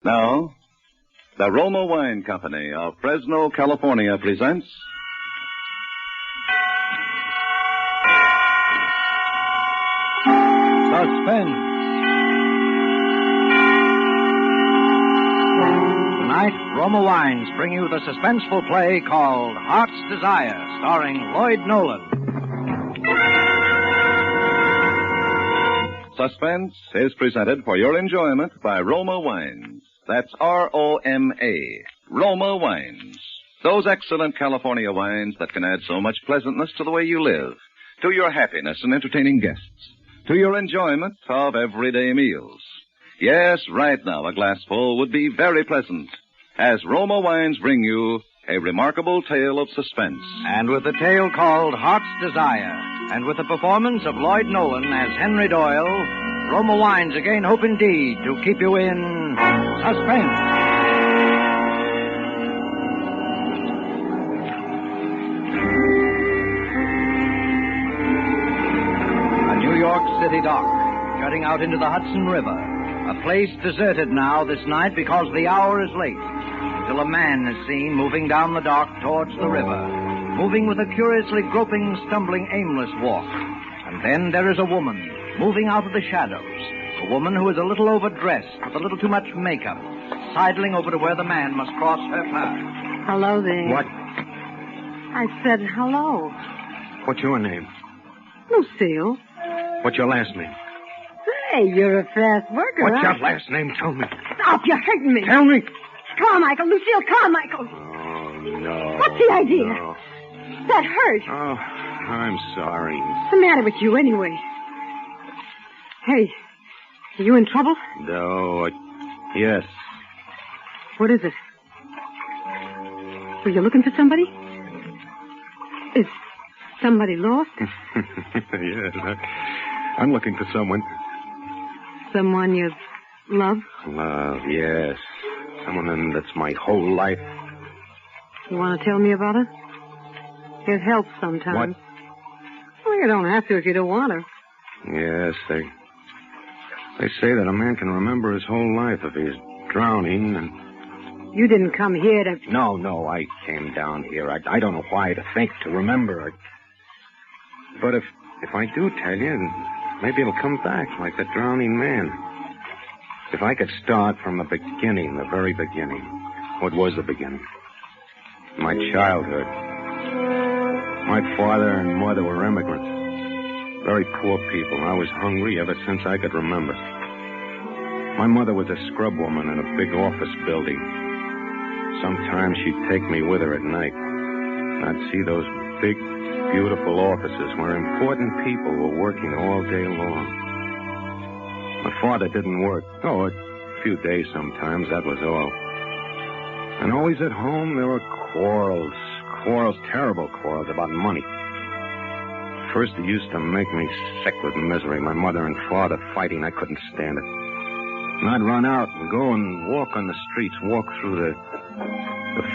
Now, the Roma Wine Company of Fresno, California presents Suspense. Tonight, Roma Wines bring you the suspenseful play called Heart's Desire, starring Lloyd Nolan. Suspense is presented for your enjoyment by Roma Wines. That's R-O-M-A. Roma Wines. Those excellent California wines that can add so much pleasantness to the way you live, to your happiness in entertaining guests, to your enjoyment of everyday meals. Yes, right now a glassful would be very pleasant, as Roma Wines bring you a remarkable tale of suspense. And with the tale called Heart's Desire, and with the performance of Lloyd Nolan as Henry Doyle, Roma Wines again hope indeed to keep you in suspense. A New York City dock, jutting out into the Hudson River. A place deserted now this night because the hour is late, until a man is seen moving down the dock towards the river, moving with a curiously groping, stumbling, aimless walk. And then there is a woman, moving out of the shadows. A woman who is a little overdressed, with a little too much makeup, sidling over to where the man must cross her path. Hello there. What? I said hello. What's your name? Lucille. What's your last name? Hey, you're a fast worker, What's huh? your last name? Tell me. Stop, you're hurting me. Tell me. Come on, Michael. Lucille, come on, Michael. Oh, no. What's the idea? No. That hurt. Oh, I'm sorry. What's the matter with you, anyway? Hey, are you in trouble? No. Yes. What is it? Were you looking for somebody? Is somebody lost? Yes. I'm looking for someone. Someone you love? Love, yes. Someone that's my whole life. You want to tell me about it? It helps sometimes. What? Well, you don't have to if you don't want to. Yes, they say that a man can remember his whole life if he's drowning and... You didn't come here to... No, I came down here. I don't know why to think, to remember. But if I do tell you, maybe it'll come back like that drowning man. If I could start from the beginning, the very beginning. What was the beginning? My childhood. My father and mother were immigrants. Very poor people. I was hungry ever since I could remember. My mother was a scrub woman in a big office building. Sometimes she'd take me with her at night. I'd see those big, beautiful offices where important people were working all day long. My father didn't work. Oh, a few days sometimes, that was all. And always at home there were quarrels, terrible quarrels about money. First, it used to make me sick with misery. My mother and father fighting, I couldn't stand it. And I'd run out and go and walk on the streets, walk through the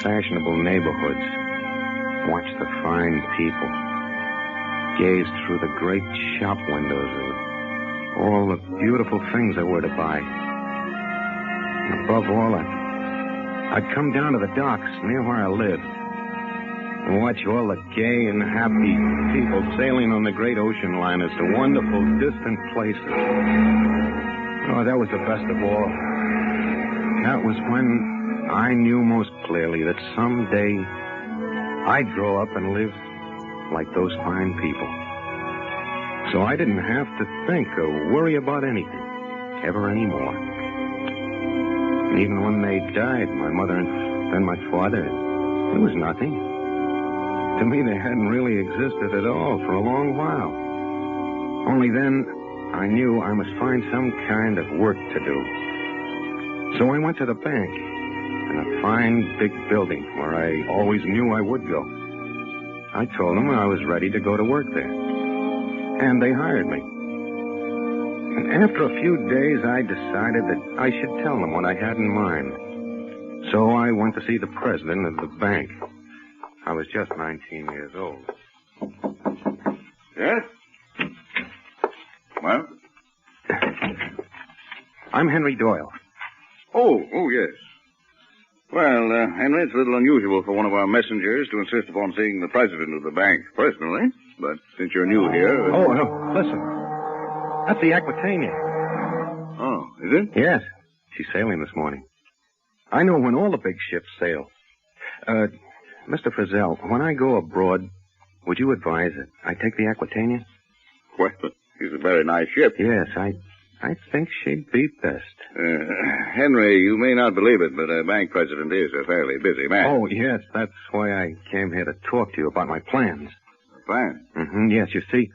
fashionable neighborhoods, watch the fine people, gaze through the great shop windows of all the beautiful things there were to buy. And above all, I'd come down to the docks near where I lived and watch all the gay and happy people sailing on the great ocean liners to wonderful, distant places. Oh, that was the best of all. That was when I knew most clearly that someday I'd grow up and live like those fine people. So I didn't have to think or worry about anything, ever anymore. And even when they died, my mother and then my father, it was nothing. To me, they hadn't really existed at all for a long while. Only then, I knew I must find some kind of work to do. So I went to the bank in a fine, big building where I always knew I would go. I told them I was ready to go to work there. And they hired me. And after a few days, I decided that I should tell them what I had in mind. So I went to see the president of the bank. I was just 19 years old. Yes? Well? I'm Henry Doyle. Oh, yes. Well, Henry, it's a little unusual for one of our messengers to insist upon seeing the president of the bank personally. But since you're new here... Oh, no, listen. That's the Aquitania. Oh, is it? Yes. She's sailing this morning. I know when all the big ships sail. Mr. Frizzell, when I go abroad, would you advise it I take the Aquitania? Well, she's a very nice ship. Yes, I think she'd be best. Henry, you may not believe it, but a bank president is a fairly busy man. Oh, yes, that's why I came here to talk to you about my plans. Plans? Mm-hmm, yes, you see,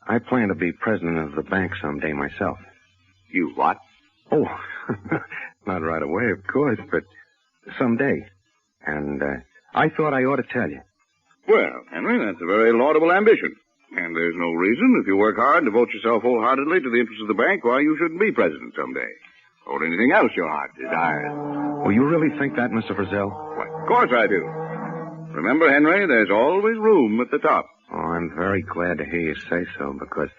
I plan to be president of the bank someday myself. You what? Oh, not right away, of course, but someday. And I thought I ought to tell you. Well, Henry, that's a very laudable ambition. And there's no reason, if you work hard and devote yourself wholeheartedly to the interests of the bank, why you shouldn't be president someday. Or anything else your heart desires. Oh, you really think that, Mr. Frizzell? Why, of course I do. Remember, Henry, there's always room at the top. Oh, I'm very glad to hear you say so, because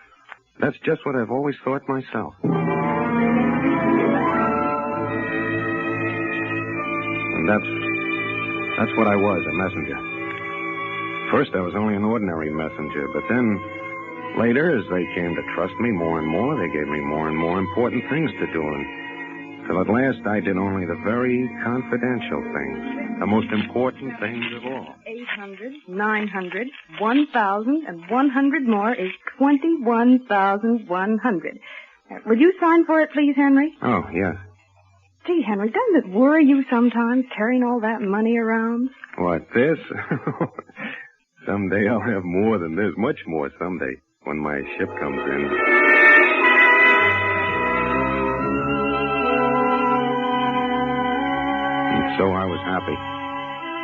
that's just what I've always thought myself. And that's what I was, a messenger. First, I was only an ordinary messenger, but then, later, as they came to trust me more and more, they gave me more and more important things to do, until at last I did only the very confidential things, the most important things of all. 800, 900, 1,000, and 100 more is 21,100. Will you sign for it, please, Henry? Oh, yes. Gee, Henry, doesn't it worry you sometimes, carrying all that money around? What, this? Someday I'll have more than this, much more someday, when my ship comes in. And so I was happy.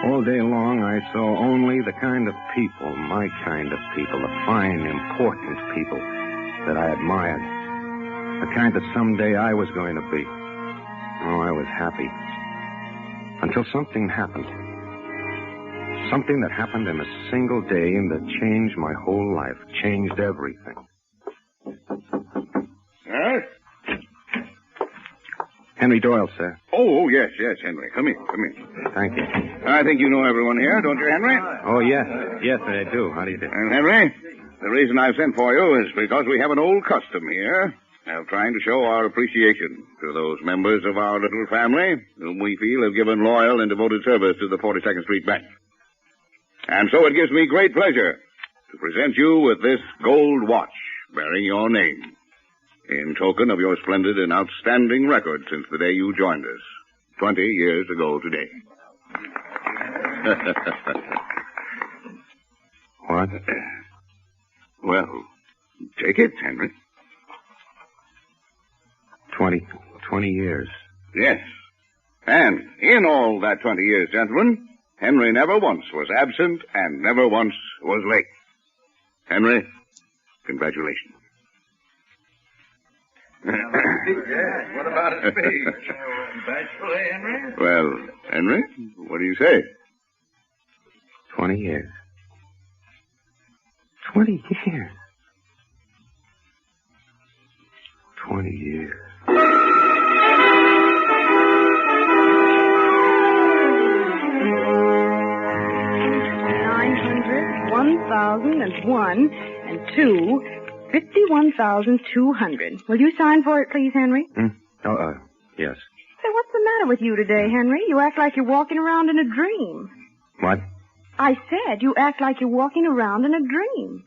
All day long I saw only the kind of people, my kind of people, the fine, important people that I admired. The kind that someday I was going to be. Oh, I was happy. Until something happened. Something that happened in a single day and that changed my whole life, changed everything. Yes? Henry Doyle, sir. Oh, yes, Henry. Come in. Thank you. I think you know everyone here, don't you, Henry? Oh, yes. Yes, I do. How do you do? And, Henry, the reason I've sent for you is because we have an old custom here of trying to show our appreciation to those members of our little family whom we feel have given loyal and devoted service to the 42nd Street Bank. And so it gives me great pleasure to present you with this gold watch bearing your name in token of your splendid and outstanding record since the day you joined us, 20 years ago today. What? Well, take it, Henry. 20 years. Yes. And in all that 20 years, gentlemen, Henry never once was absent and never once was late. Henry, congratulations. What about a speech? Bashfully, Henry? Well, Henry, what do you say? 20 years. 20 years. 20 years. 1,001 and 2, 51,200. Will you sign for it, please, Henry? Yes. Say, what's the matter with you today, Henry? You act like you're walking around in a dream. What? I said you act like you're walking around in a dream.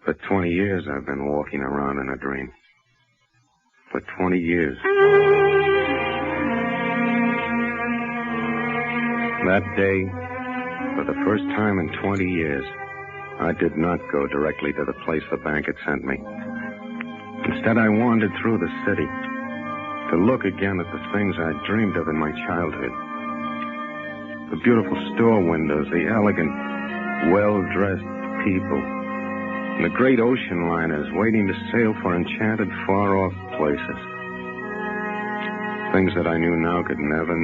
For 20 years I've been walking around in a dream. For 20 years. That day, for the first time in 20 years, I did not go directly to the place the bank had sent me. Instead, I wandered through the city to look again at the things I'd dreamed of in my childhood. The beautiful store windows, the elegant, well-dressed people, and the great ocean liners waiting to sail for enchanted, far-off places. Things that I knew now could never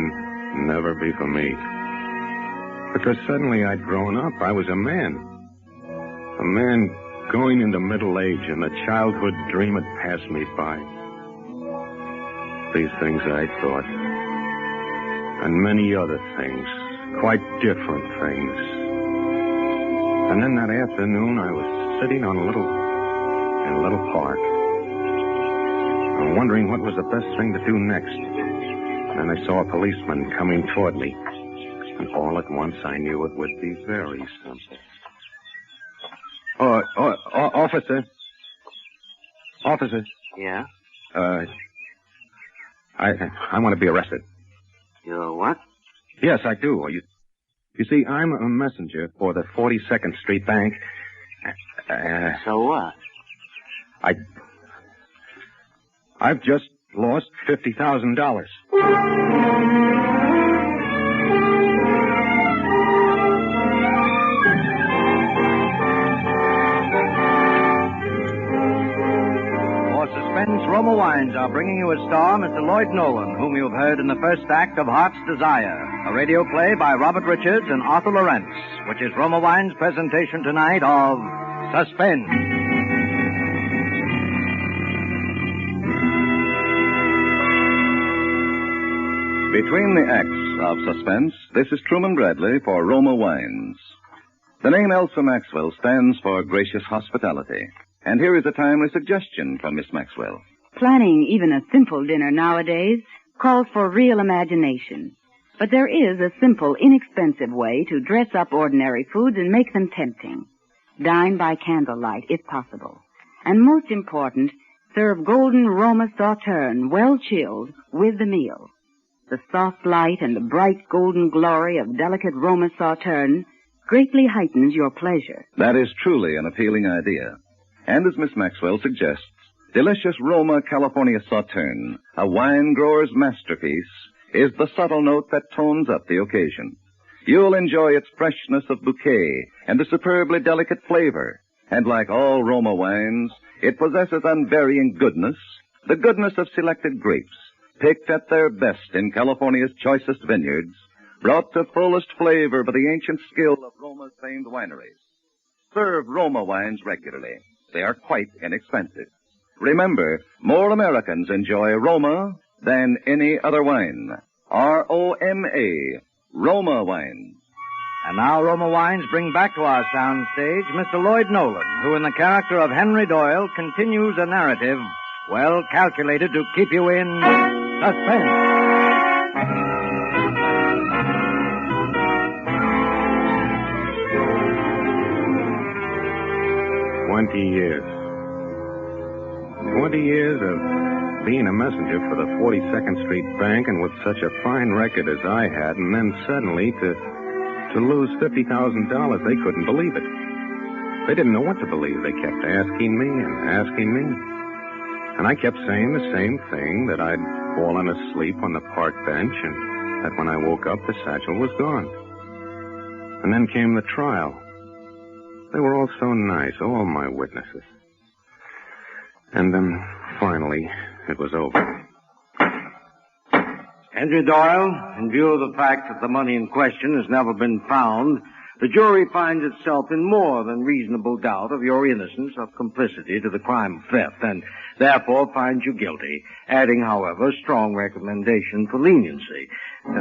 be for me. Because suddenly I'd grown up. I was a man. A man going into middle age, and the childhood dream had passed me by. These things I thought. And many other things. Quite different things. And then that afternoon, I was sitting in a little park. Wondering what was the best thing to do next. And I saw a policeman coming toward me. And all at once, I knew it would be very simple. Officer. Officer. Yeah? I want to be arrested. You're what? Yes, I do. You see, I'm a messenger for the 42nd Street Bank. So what? I've just lost $50,000. For Suspense, Roma Wines are bringing you a star, Mr. Lloyd Nolan, whom you've heard in the first act of Heart's Desire, a radio play by Robert Richards and Arthur Lawrence, which is Roma Wines' presentation tonight of Suspense. Between the acts of Suspense, this is Truman Bradley for Roma Wines. The name Elsa Maxwell stands for gracious hospitality. And here is a timely suggestion from Miss Maxwell. Planning even a simple dinner nowadays calls for real imagination. But there is a simple, inexpensive way to dress up ordinary foods and make them tempting. Dine by candlelight, if possible. And most important, serve golden Roma Sauterne, well chilled, with the meal. The soft light and the bright golden glory of delicate Roma Sauterne greatly heightens your pleasure. That is truly an appealing idea. And as Miss Maxwell suggests, delicious Roma California Sauterne, a wine grower's masterpiece, is the subtle note that tones up the occasion. You'll enjoy its freshness of bouquet and the superbly delicate flavor. And like all Roma wines, it possesses unvarying goodness, the goodness of selected grapes, picked at their best in California's choicest vineyards, brought to fullest flavor by the ancient skill of Roma's famed wineries. Serve Roma wines regularly. They are quite inexpensive. Remember, more Americans enjoy Roma than any other wine. R-O-M-A, Roma wines. And now Roma Wines bring back to our sound stage Mr. Lloyd Nolan, who in the character of Henry Doyle continues a narrative well calculated to keep you in suspense. 20 years. 20 years of being a messenger for the 42nd Street Bank and with such a fine record as I had, and then suddenly to lose $50,000. They couldn't believe it. They didn't know what to believe. They kept asking me and asking me. And I kept saying the same thing, that I'd fallen asleep on the park bench and that when I woke up, the satchel was gone. And then came the trial. They were all so nice, all my witnesses. And then, finally, it was over. Henry Doyle, in view of the fact that the money in question has never been found, the jury finds itself in more than reasonable doubt of your innocence of complicity to the crime of theft, and therefore finds you guilty, adding, however, a strong recommendation for leniency.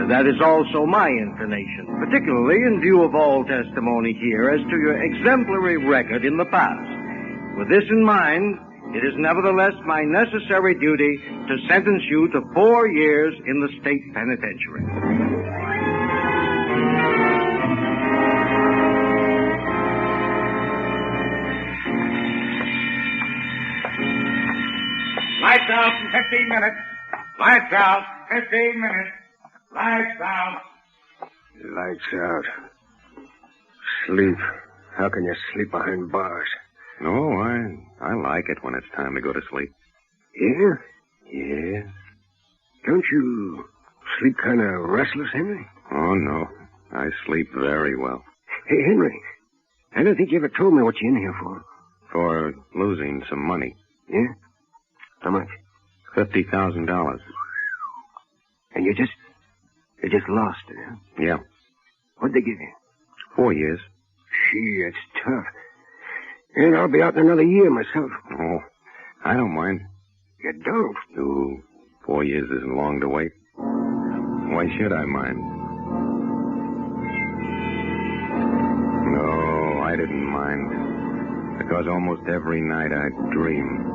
That is also my inclination, particularly in view of all testimony here as to your exemplary record in the past. With this in mind, it is nevertheless my necessary duty to sentence you to 4 years in the state penitentiary. Lights out in 15 minutes. Lights out. 15 minutes. Lights out. Lights out. Sleep. How can you sleep behind bars? No, I like it when it's time to go to sleep. Yeah? Yeah. Don't you sleep kind of restless, Henry? Oh, no. I sleep very well. Hey, Henry, I don't think you ever told me what you're in here for. For losing some money. Yeah? How much? $50,000. And you just lost it, huh? Yeah. What'd they give you? 4 years. Gee, it's tough. And I'll be out in another year myself. Oh, I don't mind. You don't? Oh, 4 years isn't long to wait. Why should I mind? No, I didn't mind. Because almost every night I'd dream.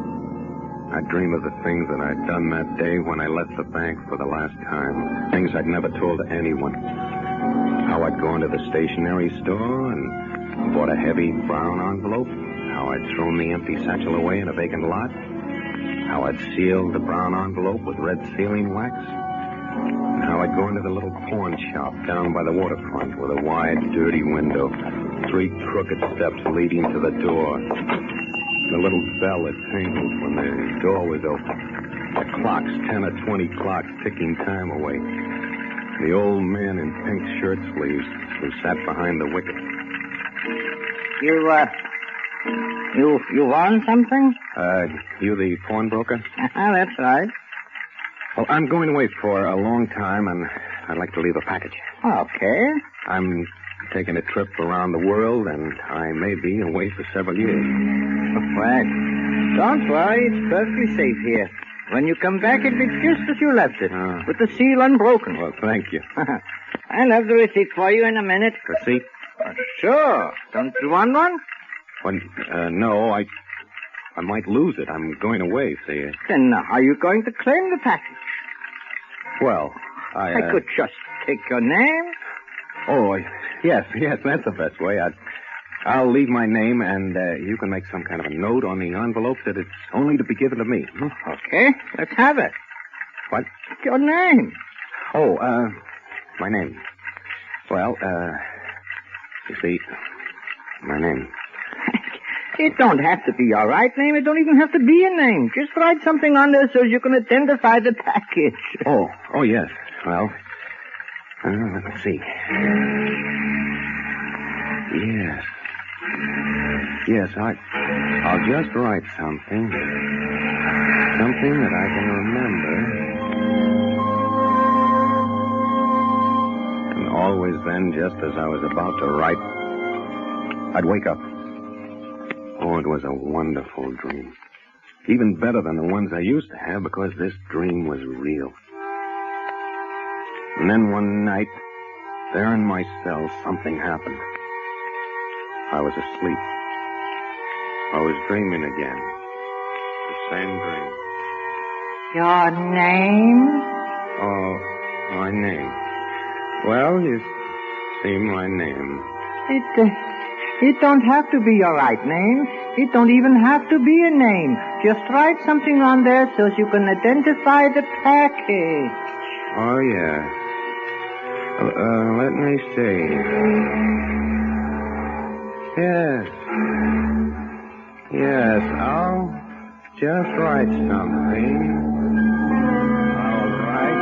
I'd dream of the things that I'd done that day when I left the bank for the last time. Things I'd never told anyone. How I'd gone to the stationery store and bought a heavy brown envelope. How I'd thrown the empty satchel away in a vacant lot. How I'd sealed the brown envelope with red sealing wax. And how I'd gone to the little pawn shop down by the waterfront with a wide, dirty window. 3 crooked steps leading to the door. The little bell that tingled when the door was open. The clocks, 10 or 20 clocks, ticking time away. The old man in pink shirt sleeves who sat behind the wicket. You want something? You the pawnbroker? That's right. Well, I'm going away for a long time, and I'd like to leave a package. Okay. I'm taking a trip around the world, and I may be away for several years. Well, don't worry. It's perfectly safe here. When you come back, it'll be just as you left it, with the seal unbroken. Well, thank you. I'll have the receipt for you in a minute. Receipt? Sure. Don't you want one? Well, no, I might lose it. I'm going away, see. Then how are you going to claim the package? Well, I could just take your name. Oh, yes, that's the best way. I'll leave my name, and you can make some kind of a note on the envelope that it's only to be given to me. Okay, let's have it. What? Your name. Oh, my name. Well, you see, my name. It don't have to be your right name. It don't even have to be a name. Just write something on there so you can identify the package. Oh, yes. Well, let me see. Yes, I'll just write something. Something that I can remember. And always then, just as I was about to write, I'd wake up. Oh, it was a wonderful dream. Even better than the ones I used to have because this dream was real. And then one night, there in my cell, something happened. I was asleep. I was dreaming again. The same dream. Your name? Oh, my name. Well, you see my name. It don't have to be your right name. It don't even have to be a name. Just write something on there so you can identify the package. Oh, yeah. Let me see. Yes, I'll just write something. All right.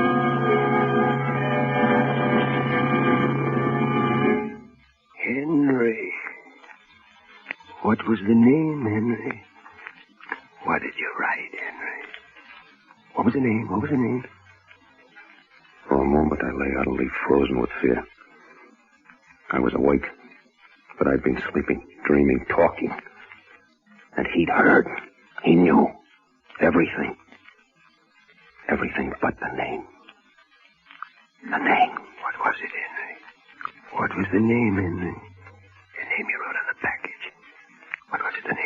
Henry. What was the name, Henry? What did you write, Henry? What was the name? For a moment, I lay utterly frozen with fear. I was awake, but I'd been sleeping, dreaming, talking. And he'd heard. He knew. Everything. Everything but the name. The name. What was it, Henry? What was the name, Henry? The name you wrote on the package. What was it, the name?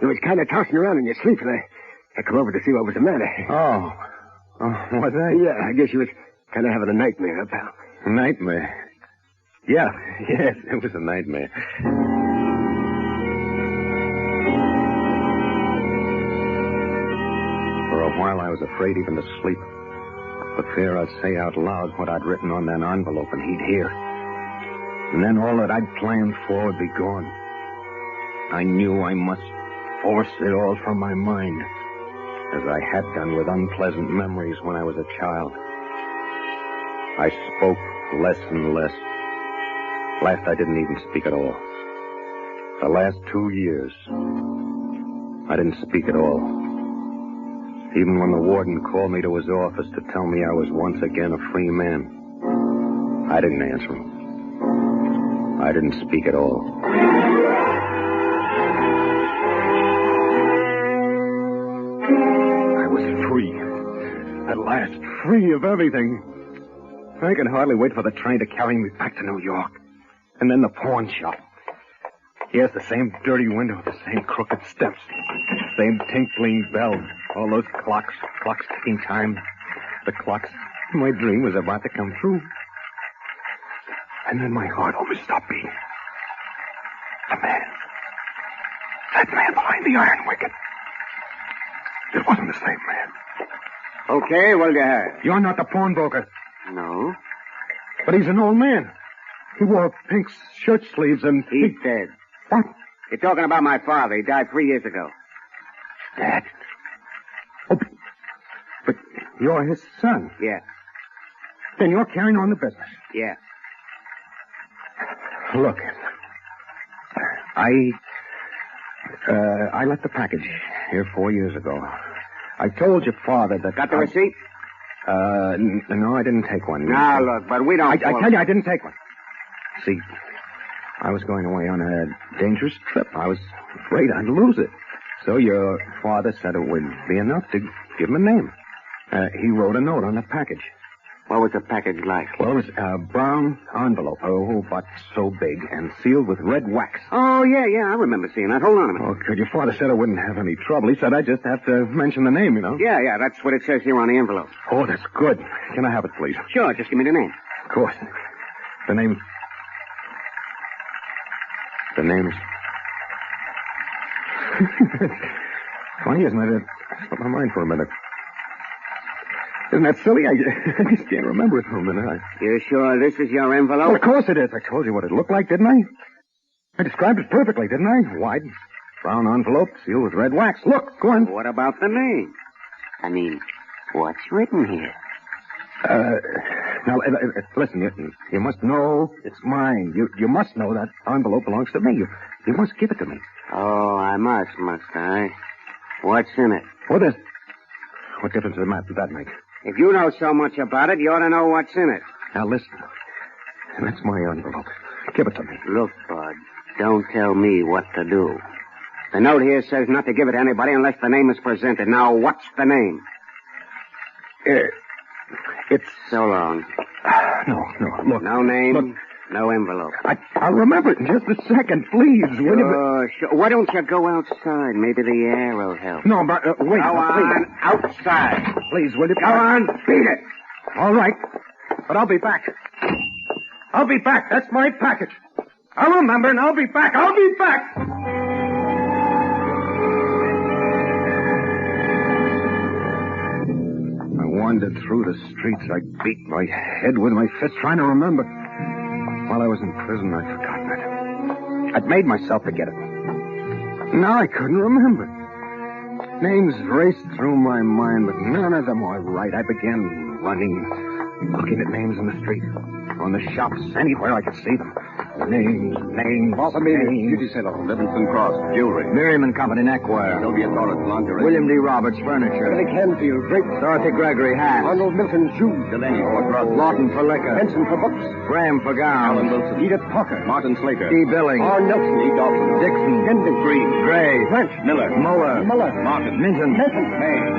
You was kind of tossing around in your sleep, and I come over to see what was the matter. Oh, was I? Yeah, I guess you was kind of having a nightmare, pal. Nightmare? Yes, it was a nightmare. For a while, I was afraid even to sleep. For fear I'd say out loud what I'd written on that envelope and he'd hear. And then all that I'd planned for would be gone. I knew I must force it all from my mind, as I had done with unpleasant memories when I was a child. I spoke less and less. Last, I didn't even speak at all. The last 2 years, I didn't speak at all. Even when the warden called me to his office to tell me I was once again a free man, I didn't answer him. I didn't speak at all. I was free. At last, free of everything. I can hardly wait for the train to carry me back to New York. And then the pawn shop. Yes, the same dirty window, the same crooked steps, same tinkling bells, all those clocks ticking time. The clocks my dream was about to come true. And then my heart almost stopped beating. That man behind the iron wicket. It wasn't the same man. Okay, what'll you have? You're not the pawnbroker. No. But he's an old man. He wore pink shirt sleeves and... He's dead. What? You're talking about my father. He died 3 years ago. Dad? Oh, but you're his son. Yeah. Then you're carrying on the business. Yeah. Look, I left the package here 4 years ago. I told your father that... Got the receipt? No, I didn't take one. Now, look, but we don't... I tell you, I didn't take one. See, I was going away on a dangerous trip. I was afraid I'd lose it. So your father said it would be enough to give him a name. He wrote a note on the package. What was the package like? Well, it was a brown envelope, but so big, and sealed with red wax. Oh, yeah, I remember seeing that. Hold on a minute. Oh, good. Your father said I wouldn't have any trouble. He said I'd just have to mention the name, you know. Yeah, that's what it says here on the envelope. Oh, that's good. Can I have it, please? Sure, just give me the name. Of course. The name is... Funny, isn't it? It slipped my mind for a minute. Isn't that silly? I just can't remember it for a minute. You sure this is your envelope? Well, of course it is. I told you what it looked like, didn't I? I described it perfectly, didn't I? Wide, brown envelope, sealed with red wax. Look, go on. What about the name? I mean, what's written here? Now, listen, you must know it's mine. You must know that envelope belongs to me. You must give it to me. Oh, I must I? What's in it? What difference does that make? If you know so much about it, you ought to know what's in it. Now, listen. That's my envelope. Give it to me. Look, Bud, don't tell me what to do. The note here says not to give it to anybody unless the name is presented. Now, what's the name? It's... So long. No, look. No name, look. No envelope. I'll remember it in just a second, please. Sure. Why don't you go outside? Maybe the air will help. No, but wait. Go on, outside. Please, will you? Go on, beat it. All right, but I'll be back. I'll be back. That's my package. I'll remember, and I'll be back. I'll be back. I wandered through the streets. I beat my head with my fist, trying to remember. While I was in prison, I'd forgotten it. I'd made myself forget it. Now I couldn't remember. Names raced through my mind, but none of them were right. I began running, looking at names in the street, on the shops, anywhere I could see them. Names. Beauty Center, Livingston Cross, Jewelry. Miriam and Company Neckwear. Sylvia Torres, Lingerie. William D. Roberts, Furniture. Billy Canfield, Drapes. Dorothy Gregory, Hats. Arnold Milton, Shoes. Delaney for Drugs. Lawton for Liquor. Benson for Books. Graham for Alan Gowns. Wilson. Edith Parker. Martin Slater. D. Billings. R. Nelson. E. Dawson. Dixon. Gendon. Green. Gray. Branch. Miller. Muller. Muller. Martin. Minton. Nelson.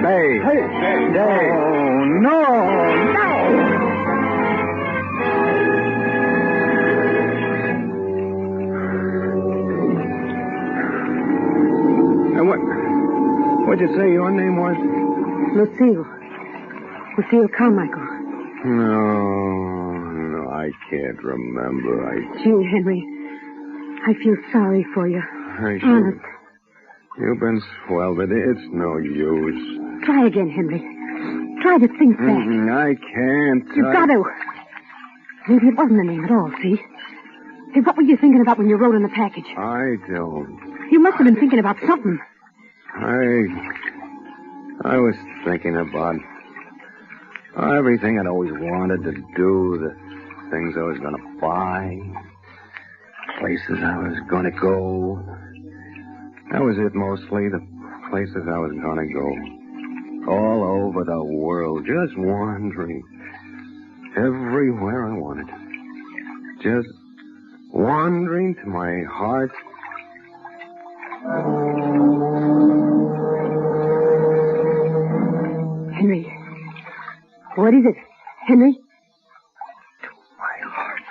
Bay. Hey. Day. Oh, no. What'd you say your name was? Lucille Carmichael. No, I can't remember. Gee, Henry, I feel sorry for you. Honest. You've been swell, but it's no use. Try again, Henry. Try to think back. I can't. You've got to. Maybe it wasn't a name at all, see? Hey, what were you thinking about when you wrote in the package? I don't. You must have been thinking about something. I was thinking about everything I'd always wanted to do, the things I was going to buy, places I was going to go. That was it mostly, the places I was going to go. All over the world, just wandering. Everywhere I wanted. Just wandering to my heart. Henry, What is it, Henry? My heart.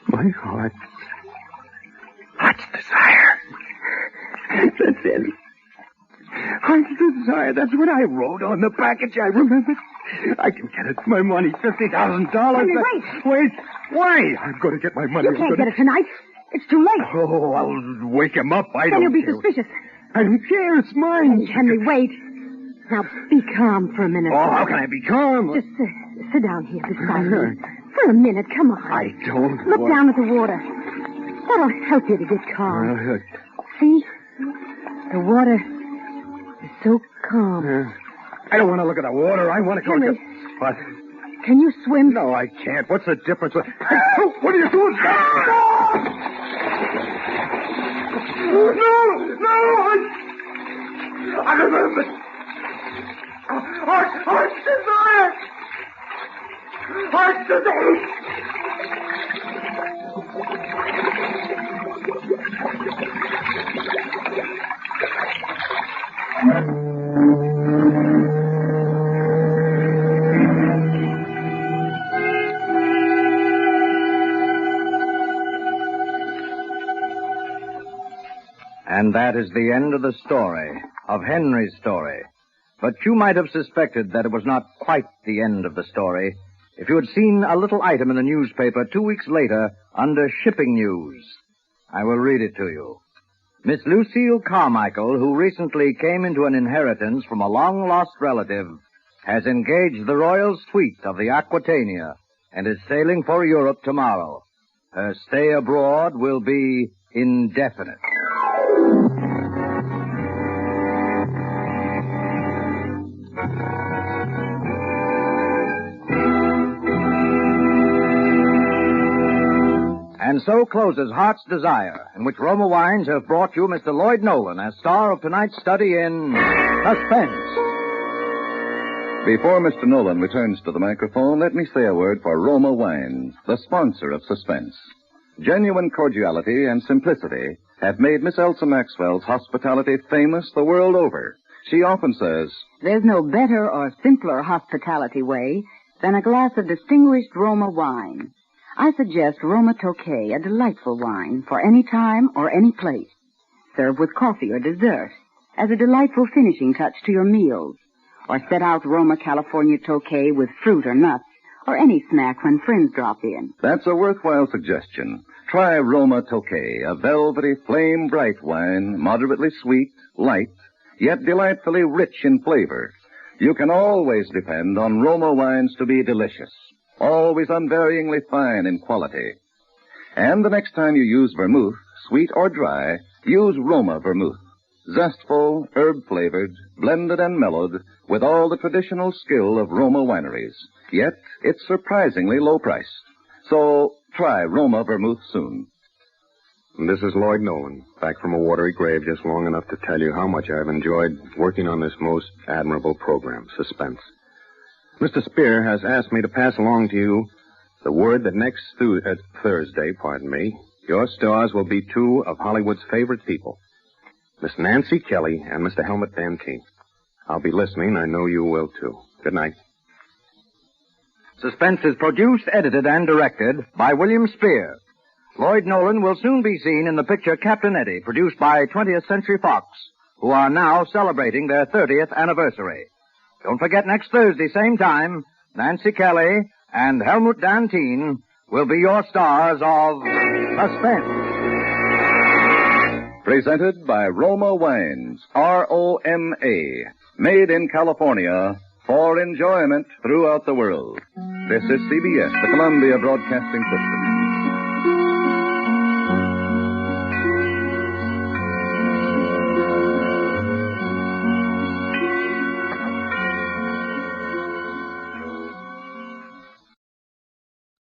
My heart. Heart's desire. That's it. Heart's desire. That's what I wrote on the package. I remember. I can get it. My money, $50,000. Henry, Wait. Why? I'm going to get my money. You can't get it tonight. It's too late. Oh, I'll wake him up. Then you'll be suspicious. I don't care. It's mine. Henry, wait. Now, be calm for a minute. Oh, how can I be calm? Just sit down here beside me. For a minute, come on. I don't Look want... down at the water. That'll help you to get calm. See? The water is so calm. I don't want to look at the water. I want to go Henry, to... What? Can you swim? No, I can't. What's the difference? What are you doing? I remember. Heart's desire. Heart's desire. And that is the end of the story, of Henry's story. But you might have suspected that it was not quite the end of the story if you had seen a little item in the newspaper 2 weeks later under shipping news. I will read it to you. Miss Lucille Carmichael, who recently came into an inheritance from a long-lost relative, has engaged the royal suite of the Aquitania and is sailing for Europe tomorrow. Her stay abroad will be indefinite. And so closes Heart's Desire, in which Roma Wines have brought you Mr. Lloyd Nolan as star of tonight's study in Suspense. Before Mr. Nolan returns to the microphone, let me say a word for Roma Wines, the sponsor of Suspense. Genuine cordiality and simplicity have made Miss Elsa Maxwell's hospitality famous the world over. She often says, "There's no better or simpler hospitality way than a glass of distinguished Roma wine. I suggest Roma Tokay, a delightful wine for any time or any place. Serve with coffee or dessert as a delightful finishing touch to your meals. Or set out Roma California Tokay with fruit or nuts or any snack when friends drop in." That's a worthwhile suggestion. Try Roma Tokay, a velvety, flame-bright wine, moderately sweet, light, yet delightfully rich in flavor. You can always depend on Roma wines to be delicious, always unvaryingly fine in quality. And the next time you use vermouth, sweet or dry, use Roma vermouth. Zestful, herb-flavored, blended and mellowed, with all the traditional skill of Roma wineries. Yet, it's surprisingly low-priced. So, try Roma vermouth soon. This is Lloyd Nolan, back from a watery grave just long enough to tell you how much I've enjoyed working on this most admirable program, Suspense. Mr. Spear has asked me to pass along to you the word that next Thursday, your stars will be two of Hollywood's favorite people, Miss Nancy Kelly and Mr. Helmut Van Teen. I'll be listening. I know you will, too. Good night. Suspense is produced, edited, and directed by William Spear. Lloyd Nolan will soon be seen in the picture Captain Eddie, produced by 20th Century Fox, who are now celebrating their 30th anniversary. Don't forget, next Thursday, same time, Nancy Kelly and Helmut Danteen will be your stars of Suspense. Presented by Roma Wines, R-O-M-A, made in California for enjoyment throughout the world. This is CBS, the Columbia Broadcasting System.